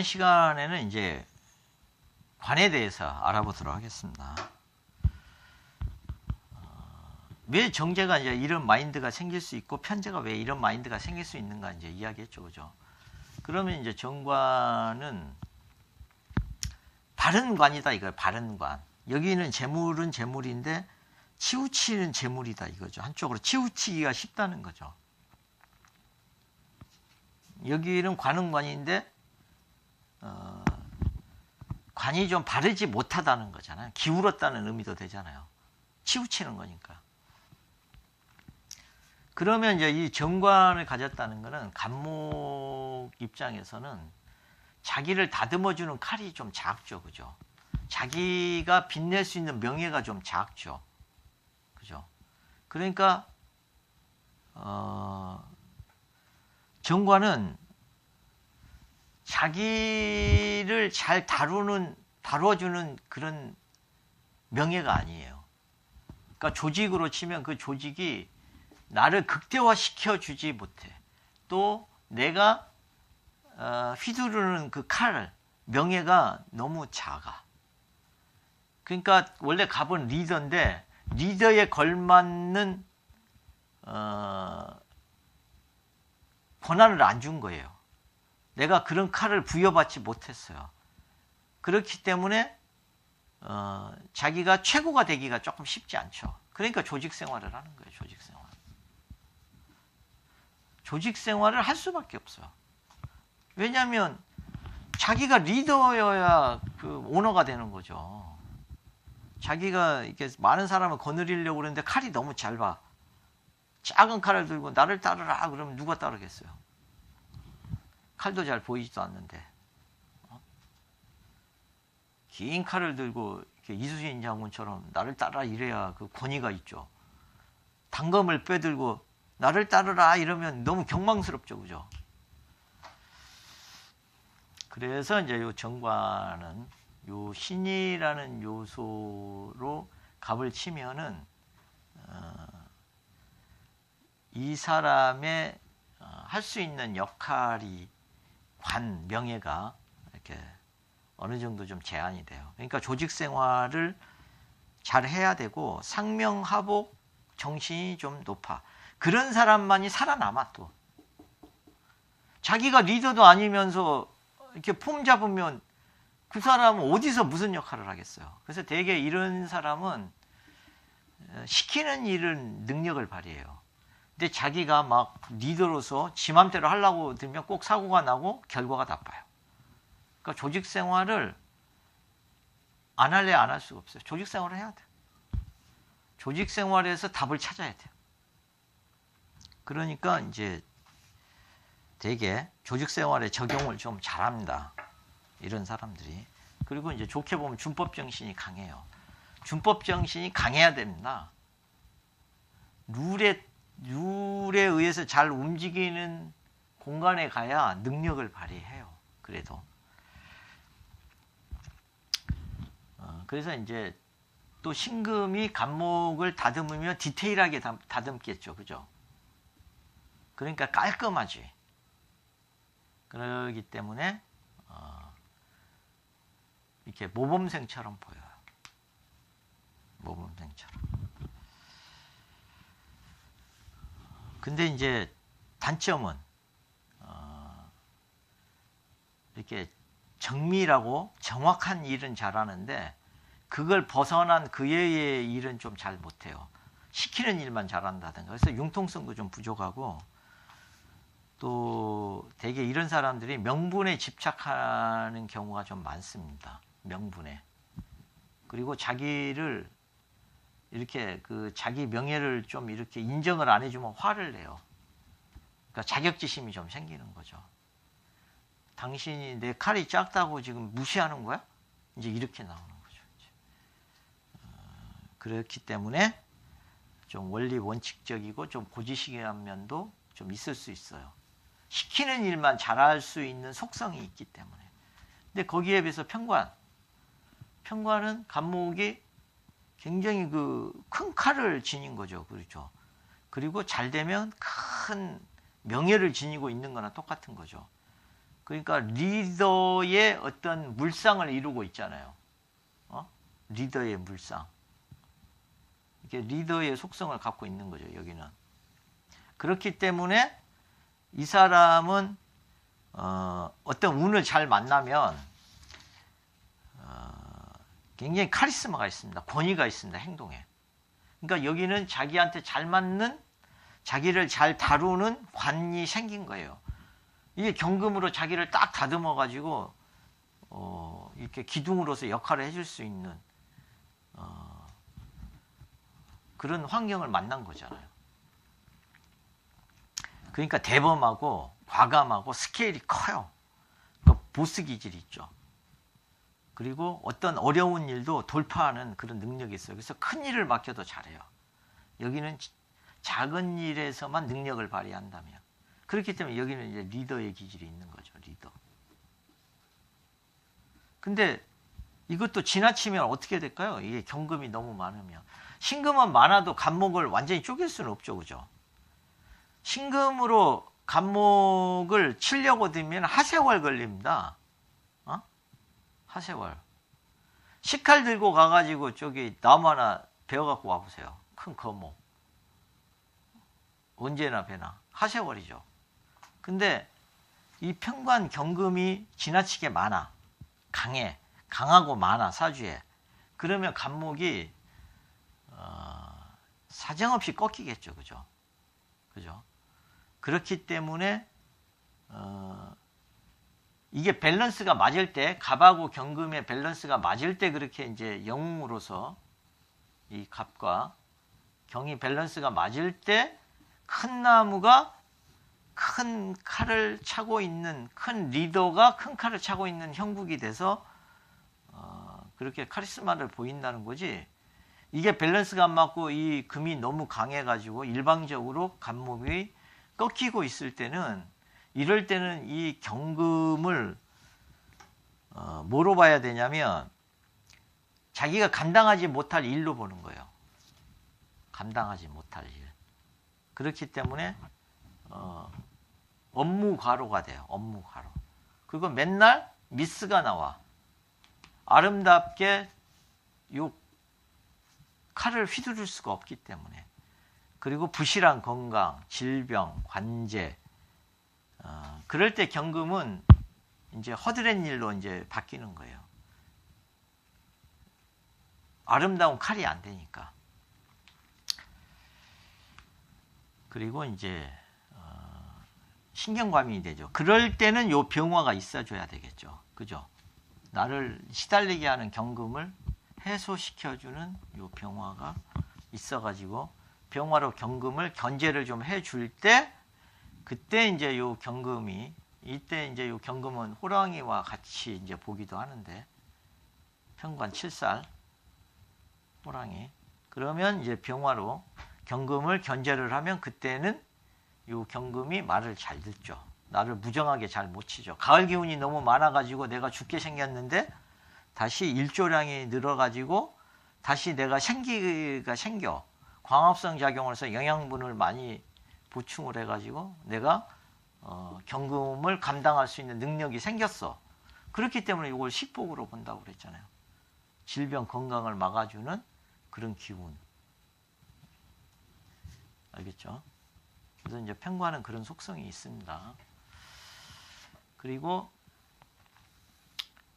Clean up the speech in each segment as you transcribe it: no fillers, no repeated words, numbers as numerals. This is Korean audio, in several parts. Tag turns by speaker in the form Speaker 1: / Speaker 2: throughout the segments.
Speaker 1: 시간에는 이제 관에 대해서 알아보도록 하겠습니다. 왜 정제가 이제 이런 마인드가 생길 수 있고 편제가 왜 이런 마인드가 생길 수 있는가 이제 이야기했죠, 그죠? 그러면 이제 정관은 바른 관이다 이거예요. 바른 관. 여기는 재물은 재물인데 치우치는 재물이다 이거죠. 한쪽으로 치우치기가 쉽다는 거죠. 여기는 관은 관인데 관이 좀 바르지 못하다는 거잖아요. 기울었다는 의미도 되잖아요. 치우치는 거니까. 그러면 이제 이 정관을 가졌다는 것은 간목 입장에서는 자기를 다듬어주는 칼이 좀 작죠, 그죠? 자기가 빛낼 수 있는 명예가 좀 작죠, 그죠? 그러니까 정관은 자기를 잘 다뤄주는 그런 명예가 아니에요. 그러니까 조직으로 치면 그 조직이 나를 극대화시켜 주지 못해. 또 내가 휘두르는 그 칼, 명예가 너무 작아. 그러니까 원래 갑은 리더인데 리더에 걸맞는 권한을 안 준 거예요. 내가 그런 칼을 부여받지 못했어요. 그렇기 때문에 자기가 최고가 되기가 조금 쉽지 않죠. 그러니까 조직 생활을 하는 거예요. 조직 생활. 조직 생활을 할 수밖에 없어요. 왜냐하면 자기가 리더여야 그 오너가 되는 거죠. 자기가 이렇게 많은 사람을 거느리려고 그러는데 칼이 너무 짧아. 작은 칼을 들고 나를 따르라 그러면 누가 따르겠어요? 칼도 잘 보이지도 않는데. 긴 칼을 들고 이렇게 이순신 장군처럼 나를 따르라 이래야 그 권위가 있죠. 단검을 빼들고 나를 따르라 이러면 너무 경망스럽죠, 그죠? 그래서 이제 요 정관은 요 신이라는 요소로 갑을 치면은 이 사람의 할 수 있는 역할이 관 명예가 이렇게 어느 정도 좀 제한이 돼요. 그러니까 조직 생활을 잘 해야 되고 상명하복 정신이 좀 높아. 그런 사람만이 살아남아. 또 자기가 리더도 아니면서 이렇게 폼 잡으면 그 사람은 어디서 무슨 역할을 하겠어요. 그래서 대개 이런 사람은 시키는 일은 능력을 발휘해요. 근데 자기가 막 리더로서 지 맘대로 하려고 들면 꼭 사고가 나고 결과가 나빠요. 그러니까 조직 생활을 안 할래 안 할 수가 없어요. 조직 생활을 해야 돼요. 조직 생활에서 답을 찾아야 돼요. 그러니까 이제 되게 조직 생활에 적용을 좀 잘합니다. 이런 사람들이. 그리고 이제 좋게 보면 준법 정신이 강해요. 준법 정신이 강해야 됩니다. 룰에 의해서 잘 움직이는 공간에 가야 능력을 발휘해요. 그래도. 그래서 이제 또 신금이 간목을 다듬으며 디테일하게 다듬겠죠. 그죠? 그러니까 깔끔하지. 그러기 때문에 이렇게 모범생처럼 보여요. 모범생처럼. 근데 이제 단점은 이렇게 정밀하고 정확한 일은 잘하는데 그걸 벗어난 그의 일은 좀 잘 못해요. 시키는 일만 잘한다든가. 그래서 융통성도 좀 부족하고 또 되게 이런 사람들이 명분에 집착하는 경우가 좀 많습니다. 명분에. 그리고 자기를 이렇게 그 자기 명예를 좀 이렇게 인정을 안 해주면 화를 내요. 그러니까 자격지심이 좀 생기는 거죠. 당신이 내 칼이 작다고 지금 무시하는 거야? 이제 이렇게 나오는 거죠. 그렇기 때문에 좀 원리 원칙적이고 좀 고지식한 면도 좀 있을 수 있어요. 시키는 일만 잘할 수 있는 속성이 있기 때문에. 근데 거기에 비해서 편관은 간목이 굉장히 그 큰 칼을 지닌 거죠. 그렇죠. 그리고 잘 되면 큰 명예를 지니고 있는 거나 똑같은 거죠. 그러니까 리더의 어떤 물상을 이루고 있잖아요. 리더의 물상. 이게 리더의 속성을 갖고 있는 거죠, 여기는. 그렇기 때문에 이 사람은 어떤 운을 잘 만나면 굉장히 카리스마가 있습니다. 권위가 있습니다, 행동에. 그러니까 여기는 자기한테 잘 맞는, 자기를 잘 다루는 관이 생긴 거예요. 이게 경금으로 자기를 딱 다듬어 가지고 이렇게 기둥으로서 역할을 해줄 수 있는 그런 환경을 만난 거잖아요. 그러니까 대범하고 과감하고 스케일이 커요. 그러니까 보스 기질이 있죠. 그리고 어떤 어려운 일도 돌파하는 그런 능력이 있어요. 그래서 큰 일을 맡겨도 잘해요. 여기는 작은 일에서만 능력을 발휘한다면. 그렇기 때문에 여기는 이제 리더의 기질이 있는 거죠. 리더. 근데 이것도 지나치면 어떻게 될까요? 이게 경금이 너무 많으면. 신금은 많아도 간목을 완전히 쪼갤 수는 없죠. 그죠? 신금으로 간목을 치려고 들면 하세월 걸립니다. 하세월. 식칼 들고 가가지고 저기 나무 하나 베어갖고 와보세요. 큰 거목. 언제나 배나. 하세월이죠. 근데 이 편관 경금이 지나치게 많아. 강해. 강하고 많아. 사주에. 그러면 간목이 사정없이 꺾이겠죠. 그죠? 그죠? 그렇기 때문에 이게 밸런스가 맞을 때, 갑하고 경금의 밸런스가 맞을 때 그렇게 이제 영웅으로서 이 갑과 경이 밸런스가 맞을 때 큰 나무가 큰 칼을 차고 있는, 큰 리더가 큰 칼을 차고 있는 형국이 돼서 그렇게 카리스마를 보인다는 거지. 이게 밸런스가 안 맞고 이 금이 너무 강해가지고 일방적으로 간목이 꺾이고 있을 때는, 이럴 때는 이 경금을 뭐로 봐야 되냐면 자기가 감당하지 못할 일로 보는 거예요. 감당하지 못할 일. 그렇기 때문에 업무과로가 돼요. 업무과로. 그리고 맨날 미스가 나와. 아름답게 요 칼을 휘두를 수가 없기 때문에. 그리고 부실한 건강, 질병, 관제. 그럴 때 경금은 이제 허드렛 일로 이제 바뀌는 거예요. 아름다운 칼이 안 되니까. 그리고 이제 신경과민이 되죠. 그럴 때는 요 병화가 있어줘야 되겠죠. 그죠? 나를 시달리게 하는 경금을 해소시켜주는 요 병화가 있어가지고 병화로 경금을 견제를 좀 해줄 때, 그때 이제 요 경금이, 이때 이제 요 경금은 호랑이와 같이 이제 보기도 하는데, 편관 7살 호랑이. 그러면 이제 병화로 경금을 견제를 하면 그때는 요 경금이 말을 잘 듣죠. 나를 무정하게 잘 못 치죠. 가을 기운이 너무 많아가지고 내가 죽게 생겼는데 다시 일조량이 늘어가지고 다시 내가 생기가 생겨. 광합성 작용을 해서 영양분을 많이 보충을 해가지고 내가 경금을 감당할 수 있는 능력이 생겼어. 그렇기 때문에 이걸 식복으로 본다고 그랬잖아요. 질병 건강을 막아주는 그런 기운. 알겠죠? 그래서 이제 편관은 그런 속성이 있습니다. 그리고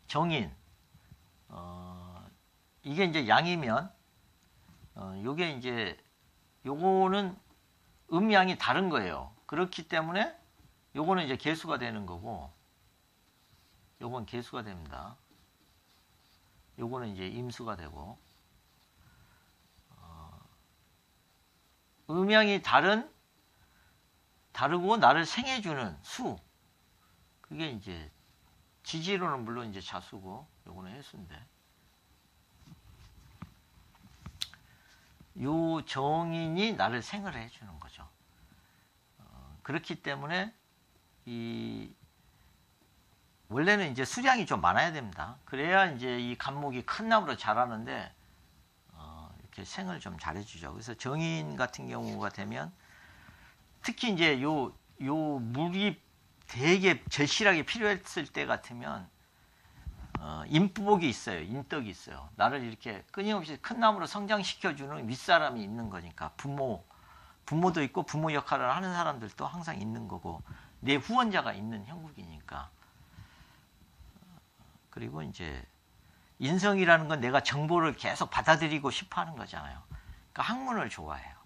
Speaker 1: 정인. 이게 이제 양이면, 요게 이제, 요거는 음양이 다른 거예요. 그렇기 때문에 요거는 이제 개수가 되는 거고, 요건 개수가 됩니다. 요거는 이제 임수가 되고, 음양이 다르고 나를 생해주는 수. 그게 이제, 지지로는 물론 이제 자수고, 요거는 해수인데. 요 정인이 나를 생을 해주는 거죠. 그렇기 때문에 원래는 이제 수량이 좀 많아야 됩니다. 그래야 이제 이 간목이 큰 나무로 자라는데 이렇게 생을 좀 잘해주죠. 그래서 정인 같은 경우가 되면 특히 이제 요 물이 되게 절실하게 필요했을 때 같으면 인복이 있어요. 인덕이 있어요. 나를 이렇게 끊임없이 큰 나무로 성장시켜주는 윗사람이 있는 거니까 부모도 있고 부모 역할을 하는 사람들도 항상 있는 거고 내 후원자가 있는 형국이니까. 그리고 이제 인성이라는 건 내가 정보를 계속 받아들이고 싶어 하는 거잖아요. 그러니까 학문을 좋아해요.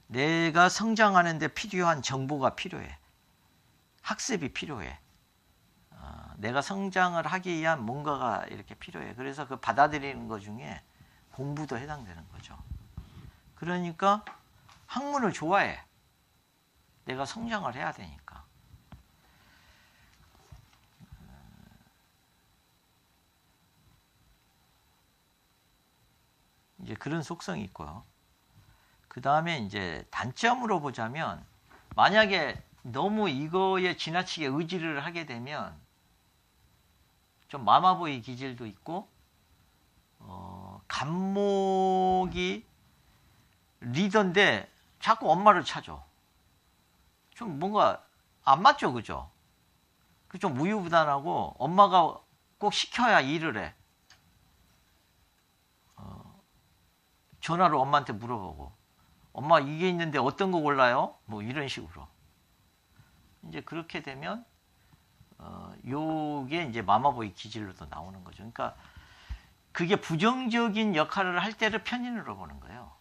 Speaker 1: 내가 성장하는 데 필요한 정보가 필요해. 학습이 필요해. 내가 성장을 하기 위한 뭔가가 이렇게 필요해. 그래서 그 받아들이는 것 중에 공부도 해당되는 거죠. 그러니까 학문을 좋아해. 내가 성장을 해야 되니까. 이제 그런 속성이 있고요. 그 다음에 이제 단점으로 보자면 만약에 너무 이거에 지나치게 의지를 하게 되면 좀 마마보이 기질도 있고 간목이 리더인데 자꾸 엄마를 찾아. 좀 뭔가 안 맞죠, 그죠? 좀 우유부단하고 엄마가 꼭 시켜야 일을 해. 전화로 엄마한테 물어보고 엄마 이게 있는데 어떤 거 골라요? 뭐 이런 식으로. 이제 그렇게 되면 요게 이제 마마보이 기질로도 나오는 거죠. 그러니까 그게 부정적인 역할을 할 때를 편인으로 보는 거예요.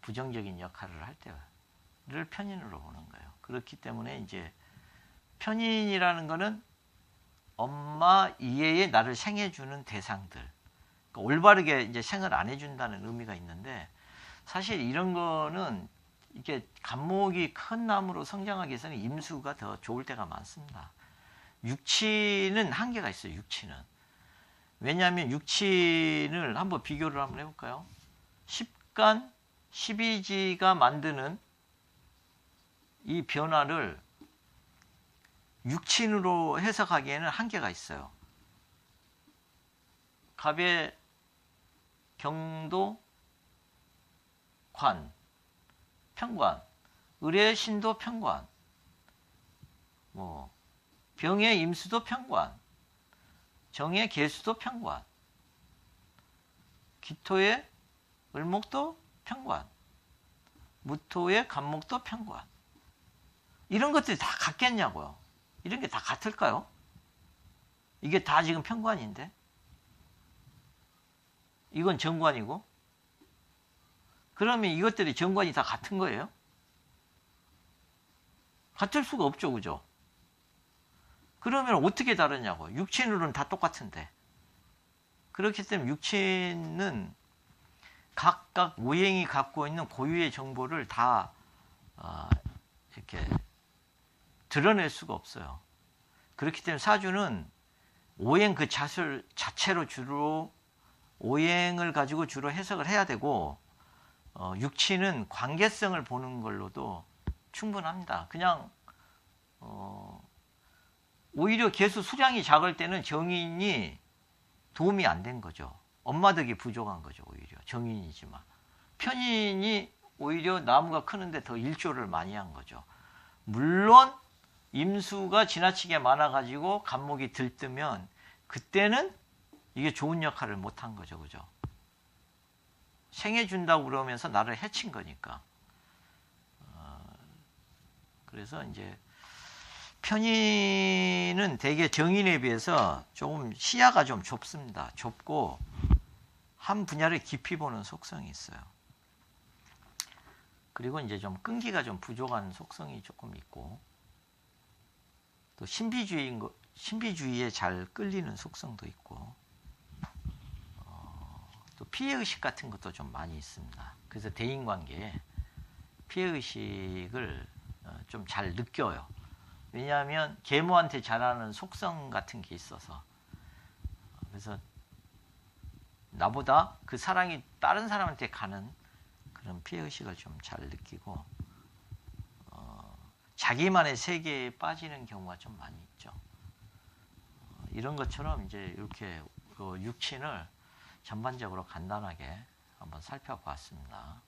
Speaker 1: 부정적인 역할을 할 때를 편인으로 보는 거예요. 그렇기 때문에 이제 편인이라는 거는 엄마 이외에 나를 생해주는 대상들. 그러니까 올바르게 이제 생을 안 해준다는 의미가 있는데 사실 이런 거는 이게 간목이 큰 나무로 성장하기 위해서는 임수가 더 좋을 때가 많습니다. 육친은 한계가 있어요. 육친은. 왜냐하면 육친을 한번 비교를 한번 해볼까요? 10간 12지가 만드는 이 변화를 육친으로 해석하기에는 한계가 있어요. 갑의 경도 관, 편관, 을의 신도 편관, 뭐 병의 임수도 편관, 정의 개수도 편관, 기토의 을목도 편관, 무토의 간목도 편관. 이런 것들이 다 같겠냐고요. 이런 게 다 같을까요? 이게 다 지금 편관인데 이건 정관이고 그러면 이것들이 정관이 다 같은 거예요? 같을 수가 없죠. 그죠? 그러면 어떻게 다르냐고. 육친으로는 다 똑같은데. 그렇기 때문에 육친은 각각 오행이 갖고 있는 고유의 정보를 다 이렇게 드러낼 수가 없어요. 그렇기 때문에 사주는 오행 그 자체로 주로 오행을 가지고 주로 해석을 해야 되고 육친은 관계성을 보는 걸로도 충분합니다. 그냥 오히려 개수 수량이 작을 때는 정인이 도움이 안 된 거죠. 엄마 덕이 부족한 거죠. 오히려 정인이지만 편인이 오히려 나무가 크는데 더 일조를 많이 한 거죠. 물론 임수가 지나치게 많아가지고 간목이 들뜨면 그때는 이게 좋은 역할을 못한 거죠. 그죠? 생해준다고 그러면서 나를 해친 거니까. 그래서 이제 편인은 대개 정인에 비해서 조금 시야가 좀 좁습니다. 좁고 한 분야를 깊이 보는 속성이 있어요. 그리고 이제 좀 끈기가 좀 부족한 속성이 조금 있고 또 신비주의에 잘 끌리는 속성도 있고 또 피해의식 같은 것도 좀 많이 있습니다. 그래서 대인관계에 피해의식을 좀 잘 느껴요. 왜냐하면 계모한테 잘하는 속성 같은 게 있어서 그래서 나보다 그 사랑이 다른 사람한테 가는 그런 피해의식을 좀 잘 느끼고 자기만의 세계에 빠지는 경우가 좀 많이 있죠. 이런 것처럼 이제 이렇게 육친을 전반적으로 간단하게 한번 살펴보았습니다.